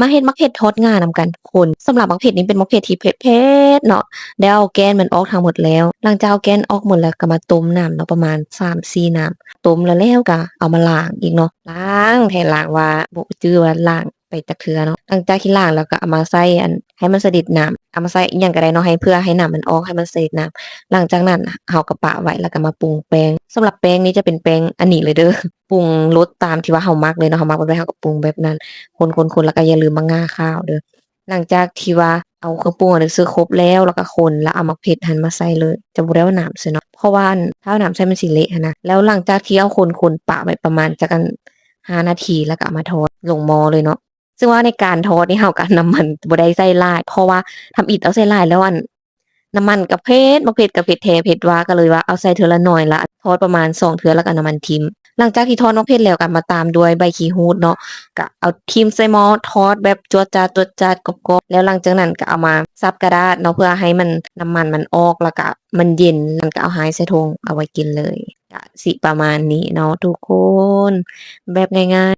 มาเฮ็ดมักเผ็ดทอดง่านำกันทุกคนสำหรับมักเผ็ดนี้เป็นมักเผ็ดที่เผ็ดๆเนาะแล้วเอาแกนมันออกทั้งหมดแล้วหลังจากเอาแกนออกหมดแล้วก็มาต้มน้ำเนาะประมาณ3-4น้ำต้มแล้วก็เอามาล้างอีกเนาะล้างแท้ล้างว่าบ่จื้อว่าล้างไปจักเทื่อเนาะหลังจากที่ล้างแล้วก็เอามาใส่ให้มันสะเด็ดน้ำเอามาใส่อิหยังก็ได้เนาะให้เพื่อให้น้ำมันออกให้มันสะเด็ดน้ำหลังจากนั้นเฮาก็ปะไว้แล้วก็มาปรุงแป้งสำหรับแป้งนี้จะเป็นแป้งอันนี้เลยเด้อปรุงรสตามที่ว่าเฮามักเลยเนาะเฮามักแบบใดเฮาก็ปรุงแบบนั้น คนๆๆแล้วก็อย่าลืมมะง่าข้าวเด้อหลังจากที่ว่าเอาเครื่องปรุงอันนั้นซื้อครบแล้วก็คนแล้วเอาหมักเผ็ดหันมาใส่เลยจะบ่ได้เอาน้ำใส่เนาะเพราะว่าถ้าเอาน้ำใส่มันสิเละหั้นนะแล้วหลังจากที่เอาคนๆปะไว้ประมาณจักอัน5นาทีแล้วก็เอามาทอดลงหม้อเลยเนาะซึ่งว่าในการทอดนี่เราก็น้ำมันบ่ได้ใส่หลายเพราะว่าทำอิฐเอาใส่หลายแล้วน้ำมันก็เผ็ดบักเผ็ดก็เผ็ดแท้เผ็ดหว่าก็เลยว่าเอาใส่เทื่อละน้อยแล้วทอดประมาณ2เทื่อแล้วก็เอาน้ำมันทิ่มหลังจากที่ทอดบักเผ็ดแล้วก็มาตามด้วยใบขี้หูดเนาะ ก็เอาทิ่มใส่หม้อทอดแบบจั่วจ๊าดๆกรอบๆแล้วหลังจากนั้นก็เอามาซับกระดาษเนาะเพื่อให้มันน้ำมันมันออกแล้วก็มันเย็นมันก็เอาหายใส่ถุงเอาไว้กินเลยก็สิประมาณนี้เนาะทุกคนแบบง่ายๆ